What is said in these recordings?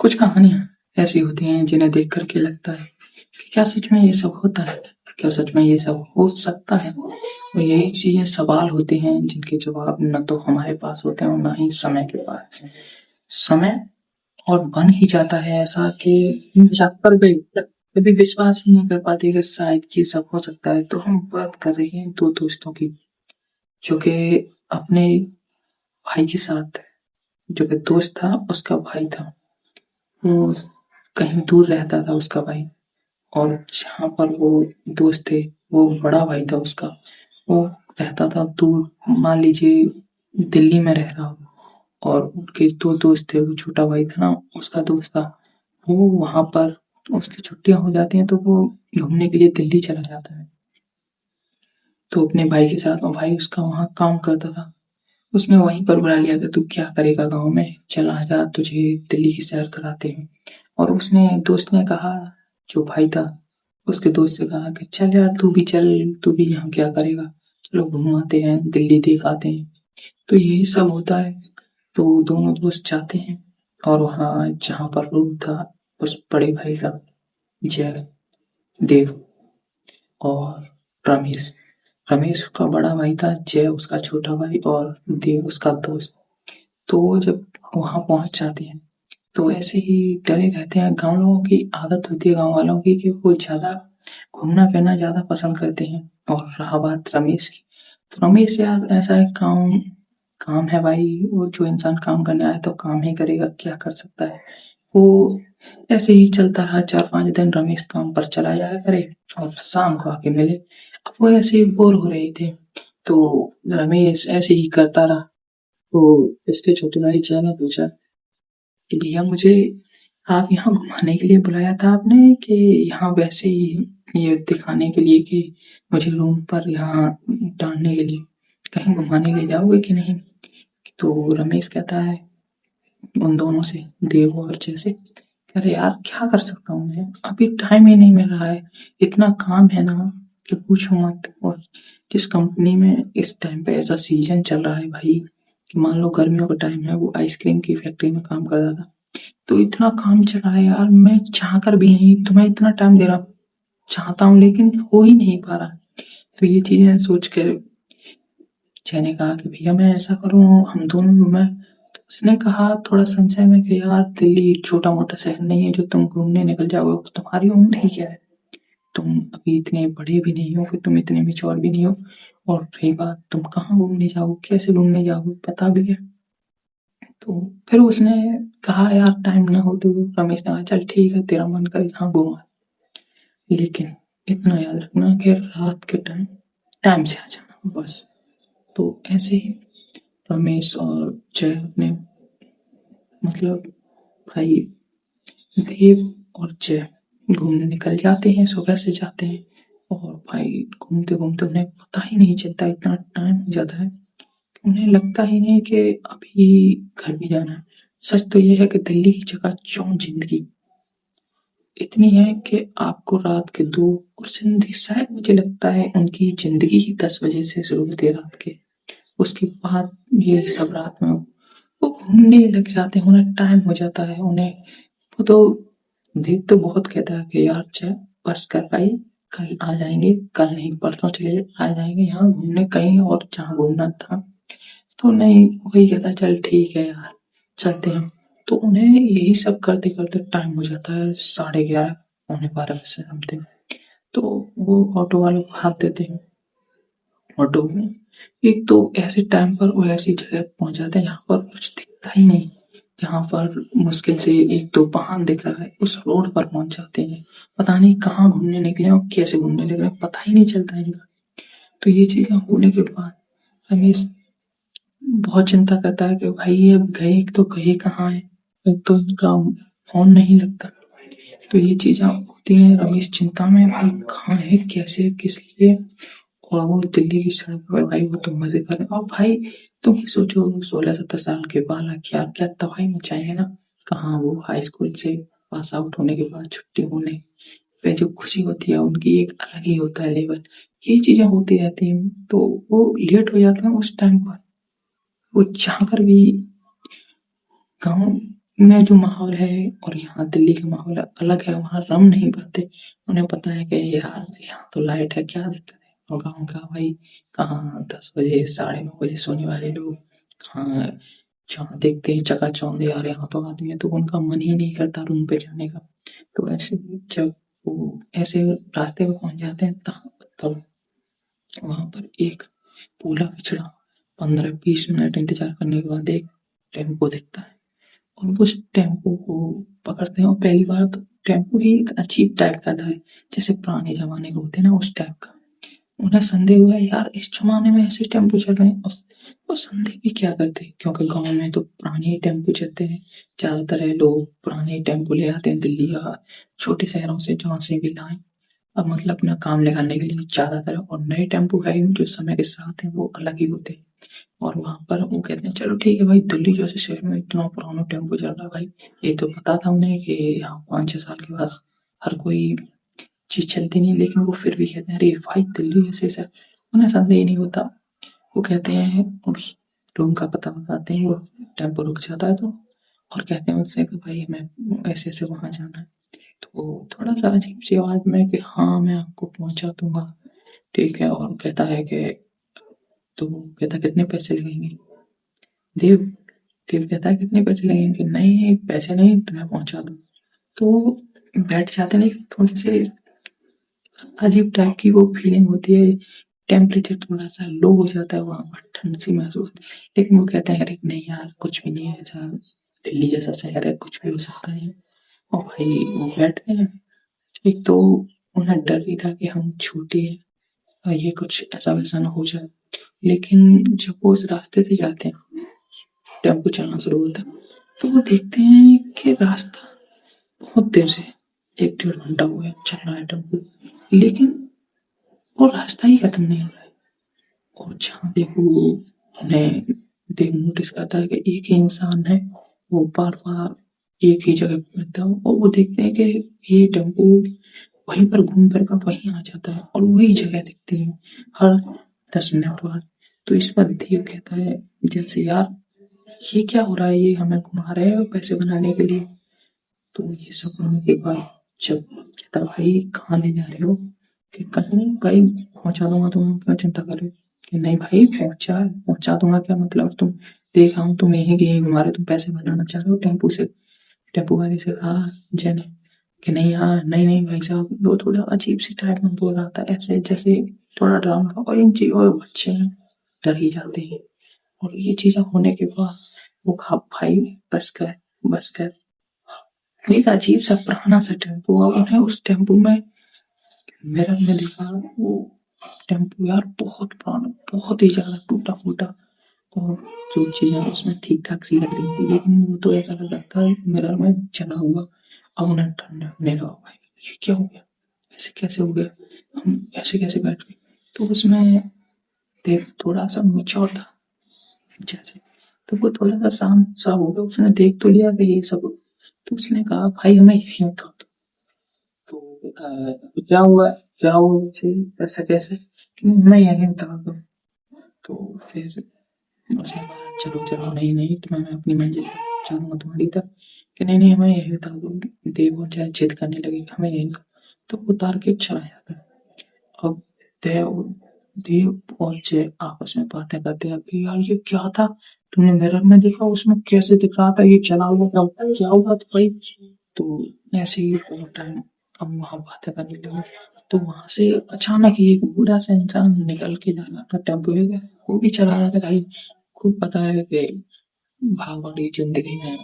कुछ कहानियाँ ऐसी होती हैं जिन्हें देख कर के लगता है कि क्या सच में ये सब होता है? क्या सच में ये सब हो सकता है? और यही चीज़ें सवाल होते हैं जिनके जवाब न तो हमारे पास होते हैं और ना ही समय के पास। समय और बन ही जाता है ऐसा कि मज़ाक पर भी कभी विश्वास ही नहीं कर पाते कि शायद ये सब हो सकता है। तो हम बात कर रहे हैं 2 दोस्तों की, जो कि अपने भाई के साथ, जो कि दोस्त था उसका भाई था। वो कहीं दूर रहता था उसका भाई, और जहाँ पर वो दोस्त थे वो बड़ा भाई था उसका, वो रहता था दूर, मान लीजिए दिल्ली में रह रहा हो। और उनके 2 दोस्त थे, वो छोटा भाई था ना उसका दोस्त था, वो वहाँ पर उसकी छुट्टियाँ हो जाती हैं तो वो घूमने के लिए दिल्ली चला जाता है। तो अपने भाई के साथ, और भाई उसका वहाँ काम करता था। उसने वहीं पर बुला लिया कि तू क्या करेगा गाँव में, चल आजा तुझे दिल्ली की सैर कराते हैं। और उसने दोस्त ने कहा, जो भाई था उसके दोस्त से कहा कि चल यार तू भी चल, तू भी यहाँ क्या करेगा, चलो घूम आते हैं, दिल्ली देख आते हैं। तो यही सब होता है। तो दोनों दोस्त जाते हैं, और वहाँ जहाँ पर रूम था उस बड़े भाई का, जय, देव और रमेश। रमेश उसका बड़ा भाई था, जय उसका छोटा भाई और देव उसका दोस्त। तो वो जब वहाँ पहुँच जाते हैं तो ऐसे ही डरे रहते हैं। गाँव लोगों की आदत होती है, गाँव वालों की, कि वो ज़्यादा घूमना फिरना ज़्यादा पसंद करते हैं। और रहा बात रमेश की, तो रमेश यार ऐसा है, काम काम है भाई, वो जो इंसान काम करने आया तो काम ही करेगा, क्या कर सकता है। वो ऐसे ही चलता रहा, 4-5 दिन रमेश काम पर चला जाया करे और शाम को आके मिले। अब वो ऐसे ही बोर हो रहे थे, तो रमेश ऐसे ही करता रहा। तो इसके छोटे भाई जय ने पूछा कि भैया मुझे आप यहाँ घुमाने के लिए बुलाया था आपने, कि यहाँ वैसे ही ये दिखाने के लिए कि मुझे रूम पर यहाँ डालने के लिए, कहीं घुमाने ले जाओगे कि नहीं? तो रमेश कहता है उन दोनों से, देव और जैसे, कह रहे यार क्या कर सकता हूँ मैं, अभी टाइम ही नहीं मिल रहा है, इतना काम है ना कि पूछो मत। और जिस कंपनी में इस टाइम पे ऐसा सीजन चल रहा है भाई, कि मान लो गर्मियों का टाइम है, वो आइसक्रीम की फैक्ट्री में काम कर रहा था, तो इतना काम चल रहा है यार, मैं चाह कर भी नहीं, तुम्हें इतना टाइम दे रहा चाहता हूँ लेकिन हो ही नहीं पा रहा। तो ये चीजें सोच कर जय ने कहा कि भैया मैं ऐसा करूँ, हम दोनों में, तो उसने कहा थोड़ा संशय में कि यार दिल्ली छोटा मोटा शहर नहीं है जो तुम घूमने निकल जाओगे, तुम्हारी उम्र ही क्या है, तुम अभी इतने बड़े भी नहीं हो कि तुम इतने मेच्योर भी नहीं हो, और रही बात तुम कहाँ घूमने जाओगे, कैसे घूमने जाओगे, पता भी है। तो फिर उसने कहा यार टाइम ना हो, तो रमेश ने कहा चल ठीक है, तेरा मन करे यहाँ घूमा, लेकिन इतना याद रखना कि रात के टाइम टाइम से आ जाना बस। तो ऐसे ही रमेश और जय अपने, मतलब भाई देव और जय घूमने निकल जाते हैं, सुबह से जाते हैं। और भाई घूमते घूमते उन्हें पता ही नहीं चलता, इतना टाइम हो जाता है कि उन्हें लगता ही नहीं कि अभी घर भी जाना है। सच तो यह है कि दिल्ली की चकाचौंध जिंदगी इतनी है कि आपको रात के 2, और जिंदगी शायद मुझे लगता है उनकी जिंदगी ही 10 बजे से शुरू होती है रात के, उसके बाद ये सब रात में वो घूमने लग जाते हैं, उन्हें टाइम हो जाता है उन्हें। वो तो देव तो बहुत कहता है कि यार चाहे बस कर भाई, कल आ जाएंगे, कल नहीं परसों चले आ जाएंगे यहाँ घूमने कहीं और जहाँ घूमना था। तो नहीं, वही कहता है चल ठीक है यार चलते हैं। तो उन्हें यही सब करते करते टाइम हो जाता है 11:30 12 बजे समथिंग। तो वो ऑटो वालों को हाथ देते हैं। ऑटो में एक तो ऐसे टाइम पर वो ऐसी जगह पहुंच जाते हैं जहाँ पर कुछ दिखता ही नहीं, जहाँ पर मुश्किल से एक दो वाहन दिख रहा है, उस रोड पर पहुंच जाते हैं। पता नहीं कहाँ घूमने निकले और कैसे घूमने निकले, पता ही नहीं चलता इनका। तो ये चीजें होने के बाद रमेश बहुत चिंता करता है कि भाई ये गए तो गए कहाँ है, एक तो इनका फोन नहीं लगता। तो ये चीजें होती हैं, रमेश चिंता में, भाई कहाँ है, कैसे, किस लिए। और वो दिल्ली की सड़क पर भाई वो तो मजे कर रहे हैं। और भाई तुम ही सोचो, 16-17 साल के बालक यार क्या तबाही मचाएंगे ना। कहाँ वो हाई स्कूल से पास आउट होने के बाद छुट्टी होने पे जो खुशी होती है उनकी एक अलग ही होता है लेवल। ये चीजें होती रहती हैं, तो वो लेट हो जाते हैं उस टाइम पर। वो चाह कर भी गाँव में जो माहौल है और यहाँ दिल्ली का माहौल अलग है, वहाँ रम नहीं पाते। उन्हें पता है कि यार यहाँ तो लाइट है, क्या दिक्कत है। और गाँव का भाई कहाँ 10 बजे 9:30 बजे सोने वाले लोग, कहाँ जहाँ देखते हैं चकाचौंध यार यहाँ तो आदमी है, तो उनका मन ही नहीं करता रूम पे जाने का। तो ऐसे जब वो ऐसे रास्ते पे पहुंच जाते हैं तब वहां पर एक पूरा पिछड़ा 15-20 मिनट इंतजार करने के बाद एक टेम्पो दिखता है और उस टेम्पो को पकड़ते हैं। और पहली बार तो टेम्पो ही एक अजीब टाइप का था, जैसे पुराने जमाने के होते हैं ना, उस टाइप का। उन्हें संदेह हुआ यार इस जमाने में ऐसे टेम्पो चल रहे हैं, और संदेह भी क्या करते, क्योंकि गांव में तो पुराने ही टेम्पो चलते हैं। ज्यादातर है लोग पुराने ही टेम्पो ले आते हैं दिल्ली या छोटे शहरों से जहाँ से भी लाएं, अब मतलब अपना काम निकालने के लिए ज्यादातर। और नए टेम्पो है जो समय के साथ हैं वो अलग ही होते हैं। और वहां पर वो कहते हैं चलो ठीक है भाई, दिल्ली जैसे शहर में इतना पुराना टेम्पो चल रहा है भाई, ये तो पता था उन्हें कि यहाँ 5-6 साल के बाद हर कोई चीज चलती नहीं, लेकिन वो फिर भी कहते हैं अरे भाई दिल्ली जैसे शहर, उन्हें संदेह नहीं होता। वो कहते हैं उस रूम का पता बताते हैं, वो टेम्पो रुक जाता है तो, और कहते हैं उससे कि भाई हमें ऐसे ऐसे वहां जाना है। तो वो थोड़ा सा अजीब सी आवाज में कि हाँ मैं आपको पहुंचा दूंगा, ठीक है। और कहता है कि, तो वो कहता है कितने पैसे लगेंगे। देव देव कहता है कितने पैसे लगेंगे, कि नहीं पैसे नहीं तुम्हें पहुंचा दूँ। तो बैठ जाते हैं, लेकिन थोड़ी सी अजीब टाइप की वो फीलिंग होती है। टेम्परेचर थोड़ा सा लो हो जाता है वहाँ पर, ठंड सी महसूस, लेकिन वो कहते हैं अरे नहीं यार कुछ भी नहीं है ऐसा, दिल्ली जैसा शहर है कुछ भी हो सकता है। और भाई वो बैठते हैं। एक तो उन्हें डर भी था कि हम छोटे हैं और ये कुछ ऐसा वैसा ना हो जाए, लेकिन जब वो उस रास्ते से जाते हैं, टेम्पो चलना शुरू होता है, तो वो देखते हैं कि रास्ता बहुत देर से 1-1.5 घंटा हो गया चल रहा है टेम्पो, लेकिन वो रास्ता ही खत्म नहीं हो रहा है। और जहाँ देखो उन्हें देख नोटिस करता है कि एक ही इंसान है, वो बार बार एक ही जगह पे मिलता है, और वो देखते हैं कि ये टेम्पो वहीं पर घूम फिर कर वहीं आ जाता है और वही जगह दिखती है हर 10 मिनट बाद। तो इस पर देव कहता है जैसे यार ये क्या हो रहा है, ये हमें घुमा रहे हैं पैसे बनाने के लिए। तो ये सब होने के बाद जब कहता भाई कहाँ ले जा रहे हो, कि कहीं नहीं भाई पहुंचा दूंगा, तुम क्या चिंता कर रहे हो। कि नहीं भाई पहुंचा पहुंचा दूंगा क्या मतलब, तुम देख रहा हूँ तुम यहीं के यहीं घुमा रहे हो, तुम पैसे बनाना चाह रहे हो टेम्पू से। टेम्पू वाले से कहा जय ने, कि नहीं यार नहीं नहीं भाई साहब, वो थोड़ा अजीब सी टाइप में बोल रहा था, ऐसे जैसे थोड़ा डरावना। और इन चीजों में बच्चे हैं, डर ही जाते हैं। और ये चीजें होने के बाद वो कहा भाई बस कर। एक अजीब सा पुराना सा टेम्पो, और उन्हें उस टेम्पो में मिरर में देखा, वो टेम्पो यार बहुत पुराना, बहुत ही ज्यादा टूटा फूटा, और जो चीजें उसमें ठीक ठाक सी लग रही थी, लेकिन वो तो ऐसा लग रहा था मिरर में जला हुआ। अब उन्हें ठंडा होने लगा, भाई ये क्या हो गया, ऐसे कैसे हो गया, हम ऐसे कैसे बैठ गए। तो उसमें देव थोड़ा सा मिच्योर था जैसे, तो वो थोड़ा सा शांत सा हो गया, उसने देख तो लिया कि ये सब। तो उसने कहा भाई हमें यहीं उतार दो। तो तो क्या हुआ मुझे, ऐसा कैसे, कि मैं यहीं उतार दूँ। तो फिर उसने कहा चलो चलो नहीं नहीं तुम्हें मैं अपनी मंजिल तक पहुंचा दूंगा तुम्हारी तक, कि नहीं नहीं हमें यहीं उतार दो। देव और जय जिद करने लगे कि हमें यहीं, तो उतार के चला जाता है। अब देव देव और जय आपस में बातें करते हैं, अभी यार ये क्या था, तुमने मिरर में देखा उसमें कैसे दिख रहा था, ये चला हुआ क्या हुआ था भाई। तो ऐसे ही बहुत टाइम हम वहाँ बातें करने लगे। तो वहां से अचानक ही एक बूढ़ा सा इंसान निकल के जा रहा था टेम्पो लेकर, वो भी चला रहा था भाई। खूब पता है कि भाग वाली जिंदगी में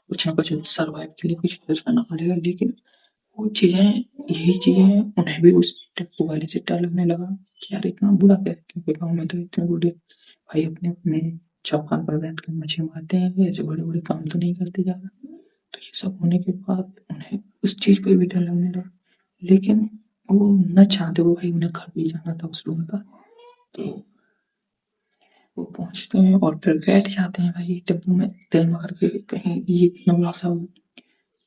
कुछ ना कुछ सरवाइव के लिए कुछ कुछ करना पड़ेगा, लेकिन वो चीजें यही चीजें उन्हें भी उस टेम्पो वाले से डर लगने लगा कि यार इतना बुरा कैसे, क्योंकि गाँव में तो इतने बूढ़े भाई अपने अपने चौपाल पर बैठ कर मछली मारते हैं, ऐसे बड़े बड़े काम तो नहीं करते ज्यादा। तो ये सब होने के बाद उन्हें उस चीज पे भी डर लगने लगा, लेकिन वो न चाहते हुए भाई उन्हें घर भी जाना था उस रूम पर। तो वो पहुंचते हैं और फिर बैठ जाते हैं भाई टेम्पो में दिल मार के, कहीं ये लंबा सा हो।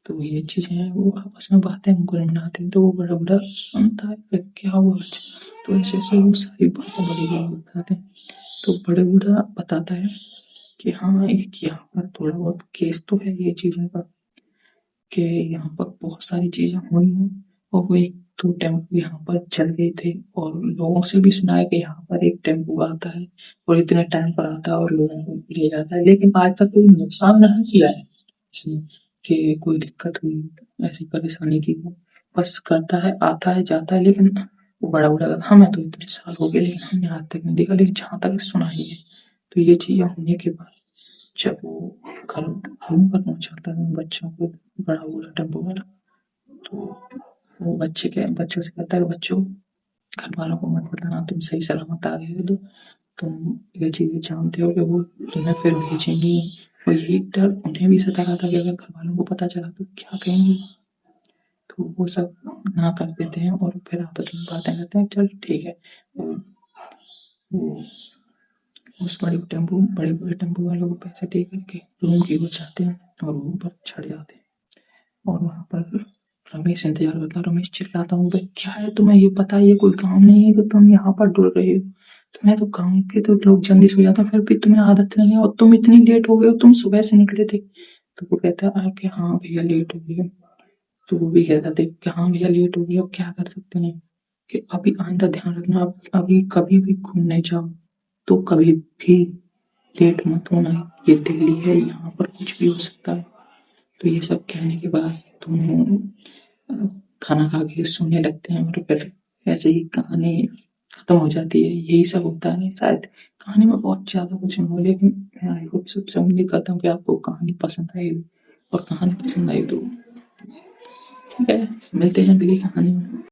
तो ये चीजें हैं, वो आपस में बातें गुनगुनाते हैं, तो वो बड़ा बड़ा सुनता है फिर क्या हुआ आज। तो ऐसे ऐसे वो सारी बातें बड़े बूढ़ा बताते हैं। तो बड़े बूढ़ा बताता है कि हाँ, एक यहाँ पर थोड़ा बहुत केस तो है ये चीज़ों का कि यहाँ पर बहुत सारी चीज़ें हुई हैं और वो 1-2 टेम्पो यहाँ पर चल गए थे और लोगों से भी सुना है कि यहाँ पर एक टेम्पो आता है और इतने टाइम पर आता है और लोगों को ले जाता है, लेकिन आज तक कोई नुकसान नहीं किया है इसने कि कोई दिक्कत हुई, ऐसी परेशानी की हो। बस करता है, आता है, जाता है, लेकिन वो बड़ा-बड़ा हमें तो इतने साल हो गए लेकिन हमने आज तक नहीं देखा, लेकिन जहाँ तक सुना ही है। तो ये चीज़ें होने के बाद जब वो घर रूम पर पहुँचाता है बच्चों को, बड़ा वाला टेम्पो वाला, तो वो बच्चों से कहता है कि बच्चों, घर वालों को मत बताना तुम सही सलामत आ गए हो, तो तुम ये चीज़ें जानते हो कि वो तुम्हें फिर भेजेंगी। और यही डर उन्हें भी सता रहा था कि अगर घर वालों को पता चला तो क्या कहेंगे। तो वो सब ना कर देते हैं और फिर आपस में बातें करते हैं, चल ठीक है। वो उस बड़े बड़े टेम्पो वालों को पैसे दे करके रूम की ओर जाते हैं और रूम पर चढ़ जाते हैं। और वहाँ पर रमेश इंतजार करता है। रमेश चिल्लाता हूँ, भाई क्या है तुम्हें ये पता है ये कोई काम नहीं है कि तुम यहाँ पर डुल रहे हो। तुम्हें तो गाँव के तो लोग जल्दी सो जाते हैं, फिर भी तुम्हें आदत नहीं है और तुम इतनी लेट हो गए हो, तुम सुबह से निकले थे। तो वो कहता है कि हाँ भैया लेट हो गई। तो वो भी कहता था कि हाँ भैया लेट हो गई, अब क्या कर सकते हैं कि अभी आइंदा ध्यान रखना, अब अभी कभी भी घूमने जाओ तो कभी भी लेट मत होना। ये दिल्ली है, यहाँ पर कुछ भी हो सकता है। तो ये सब कहने के बाद दोनों खाना खा के सोने लगते हैं और फिर ऐसे ही कहानी खत्म हो जाती है। यही सब होता है। शायद कहानी में बहुत ज़्यादा कुछ नहीं हो, लेकिन मैं आई होप सबसे उम्मीद करता हूँ कि आपको कहानी पसंद आएगी और कहानी पसंद आई तो ठीक है, मिलते हैं अगली कहानी में।